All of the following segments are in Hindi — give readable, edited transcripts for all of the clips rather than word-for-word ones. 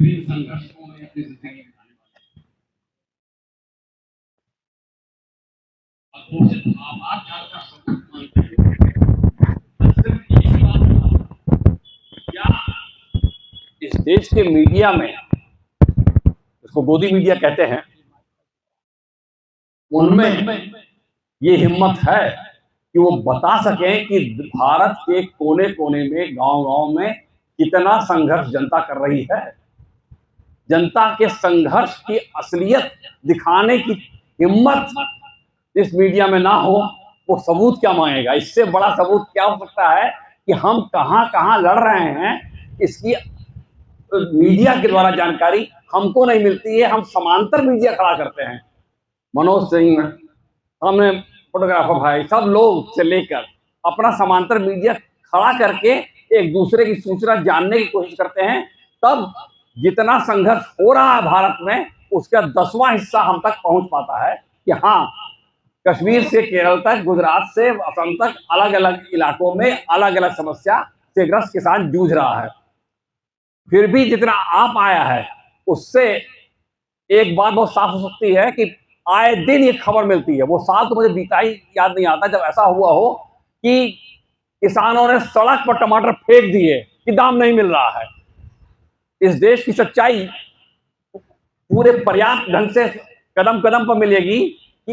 विभिन्न संघर्षों में अपनी जिंदगी बिताने वाले और घोषित आभार का सबूत मानते हैं। सिर्फ एक ही बात, क्या इस देश के मीडिया में, इसको गोदी मीडिया कहते हैं, उनमें ये हिम्मत है कि वो बता सकें कि भारत के कोने कोने में, गांव-गांव में कितना संघर्ष जनता कर रही है। जनता के संघर्ष की असलियत दिखाने की हिम्मत इस मीडिया में ना हो, वो सबूत क्या मांगेगा? इससे बड़ा सबूत क्या हो सकता है कि हम कहां-कहां लड़ रहे हैं, इसकी मीडिया के द्वारा जानकारी हमको नहीं मिलती है। हम समांतर मीडिया खड़ा करते हैं। मनोज सिंह, हमने फोटोग्राफर भाई, सब लोग से लेकर अपना समांतर मीडिया खड़ा करके एक दूसरे की सूचना जानने की कोशिश करते हैं। तब जितना संघर्ष हो रहा है भारत में, उसका 10वां हिस्सा हम तक पहुंच पाता है कि हाँ, कश्मीर से केरल तक, गुजरात से असम तक, अलग अलग इलाकों में अलग अलग समस्या से ग्रस्त किसान जूझ रहा है। फिर भी जितना आप आया है, उससे एक बात बहुत साफ हो सकती है कि आए दिन ये खबर मिलती है। वो साल तो मुझे बीता ही याद नहीं आता जब ऐसा हुआ हो कि किसानों ने सड़क पर टमाटर फेंक दिए कि दाम नहीं मिल रहा है। इस देश की सच्चाई पूरे पर्याप्त ढंग से कदम कदम पर मिलेगी कि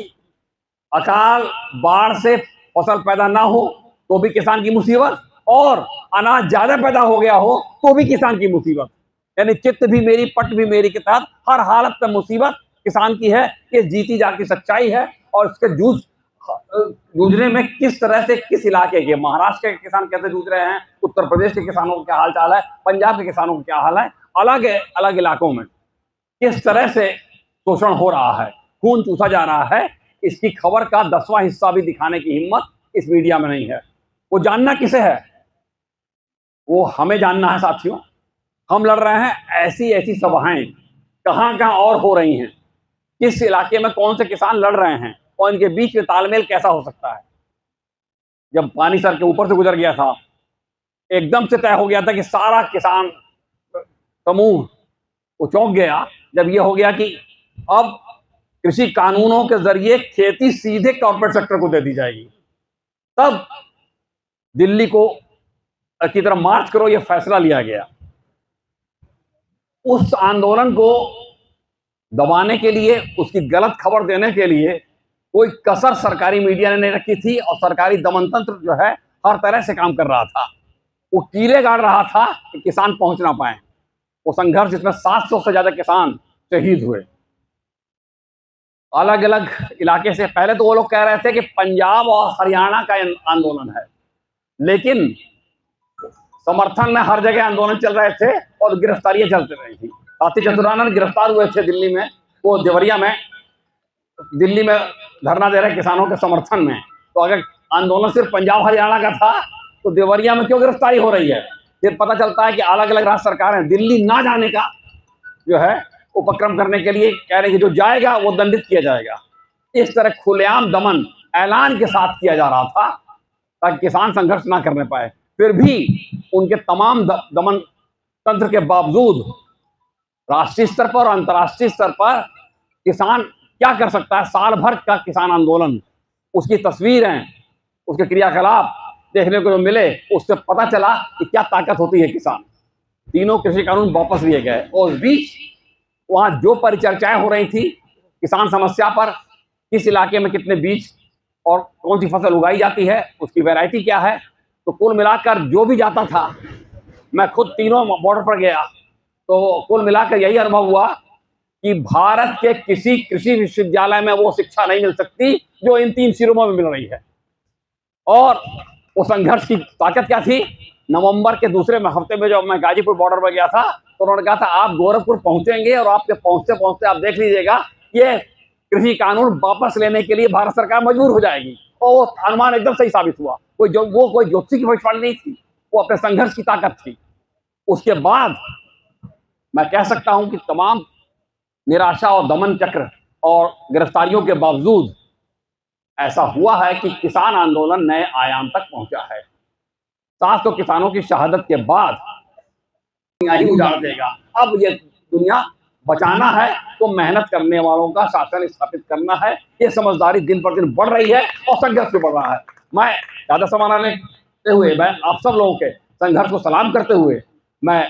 अकाल बाढ़ से फसल पैदा ना हो तो भी किसान की मुसीबत, और अनाज ज्यादा पैदा हो गया हो तो भी किसान की मुसीबत। यानी चित्त भी मेरी पट भी मेरी के तहत हर हालत में मुसीबत किसान की है। ये जीती जाती सच्चाई है। और इसके जूझने में किस तरह से, किस इलाके के, महाराष्ट्र के किसान कैसे जूझ रहे हैं, उत्तर प्रदेश के किसानों का क्या हाल चाल है, पंजाब के किसानों का क्या हाल है, अलग अलग इलाकों में किस तरह से शोषण हो रहा है, खून चूसा जा रहा है, इसकी खबर का 10वां हिस्सा भी दिखाने की हिम्मत इस मीडिया में नहीं है। वो जानना किसे है? वो हमें जानना है साथियों। हम लड़ रहे हैं ऐसी ऐसी सभाएं कहां कहां और हो रही हैं, किस इलाके में कौन से किसान लड़ रहे हैं और इनके बीच में तालमेल कैसा हो सकता है। जब पानी सर के ऊपर से गुजर गया था, एकदम से तय हो गया था कि सारा किसान समूह वो चौंक गया जब ये हो गया कि अब कृषि कानूनों के जरिए खेती सीधे कॉर्पोरेट सेक्टर को दे दी जाएगी। तब दिल्ली को की तरफ मार्च करो, यह फैसला लिया गया। उस आंदोलन को दबाने के लिए, उसकी गलत खबर देने के लिए कोई कसर सरकारी मीडिया ने नहीं रखी थी, और सरकारी दमन तंत्र जो है हर तरह से काम कर रहा था। वो कीले गाड़ रहा था कि किसान पहुंच ना पाए। वो संघर्ष जिसमें 700 से ज्यादा किसान शहीद हुए अलग अलग इलाके से। पहले तो वो लोग कह रहे थे कि पंजाब और हरियाणा का आंदोलन है, लेकिन समर्थन में हर जगह आंदोलन चल रहे थे और गिरफ्तारियां चलती रही थी। साथी चतुरानंद गिरफ्तार हुए थे दिल्ली में, वो देवरिया में, दिल्ली में धरना दे रहे किसानों के समर्थन में। तो अगर आंदोलन सिर्फ पंजाब हरियाणा का था तो देवरिया में क्यों गिरफ्तारी हो रही है? फिर पता चलता है कि अलग अलग राज्य सरकारें दिल्ली ना जाने का जो है उपक्रम करने के लिए कह रहे हैं कि जो जाएगा वो दंडित किया जाएगा। इस तरह खुलेआम दमन ऐलान के साथ किया जा रहा था ताकि किसान संघर्ष ना करने पाए। फिर भी उनके तमाम दमन तंत्र के बावजूद राष्ट्रीय स्तर पर और अंतर्राष्ट्रीय स्तर पर किसान क्या कर सकता है? साल भर का किसान आंदोलन, उसकी तस्वीरें, उसके क्रियाकलाप देखने को जो मिले, उससे पता चला कि क्या ताकत होती है किसान। तीनों कृषि कानून वापस लिए गए और उस बीच वहां जो परिचर्चाएं हो रही थी किसान समस्या पर, किस इलाके में कितने बीज और कौन सी फसल उगाई जाती है, उसकी वैरायटी क्या है, तो कुल मिलाकर जो भी जाता था, मैं खुद तीनों बॉर्डर पर गया, तो कुल मिलाकर यही अनुभव हुआ कि भारत के किसी कृषि विश्वविद्यालय में वो शिक्षा नहीं मिल सकती जो इन 3 शिरों में मिल रही है। और वो संघर्ष की ताकत क्या थी? नवंबर के दूसरे हफ्ते में जब मैं गाजीपुर बॉर्डर पर गया था तो उन्होंने कहा था आप गोरखपुर पहुंचेंगे और आपके पहुंचते पहुंचते आप देख लीजिएगा ये कृषि कानून वापस लेने के लिए भारत सरकार मजबूर हो जाएगी। और वो अनुमान एकदम सही साबित हुआ। कोई ज्योतिषी की भविष्यवाणी नहीं थी, वो अपने संघर्ष की ताकत थी। उसके बाद मैं कह सकता हूं कि तमाम निराशा और दमन चक्र और गिरफ्तारियों के बावजूद ऐसा हुआ है कि किसान आंदोलन नए आयाम तक पहुंचा है। 700 किसानों की शहादत के बाद ही उजाड़ देगा। अब ये दुनिया बचाना है तो मेहनत करने वालों का शासन स्थापित करना है। ये समझदारी दिन पर दिन बढ़ रही है और संघर्ष भी बढ़ रहा है। मैं ज़्यादा समय लेते हुए मैं आप सब लोगों के संघर्ष को सलाम करते हुए मैं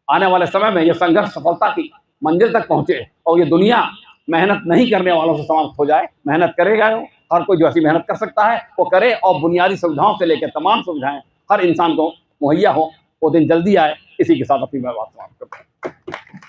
आने वाले समय में ये संघर्ष सफलता की मंजिल तक पहुंचे और ये दुनिया मेहनत नहीं करने वालों से समाप्त हो जाए। मेहनत करेगा, हर कोई जो ऐसी मेहनत कर सकता है वो करे और बुनियादी सुविधाओं से लेकर तमाम सुविधाएं हर इंसान को मुहैया हो, वो दिन जल्दी आए। इसी के साथ अपनी मैं बात समाप्त करता हूँ।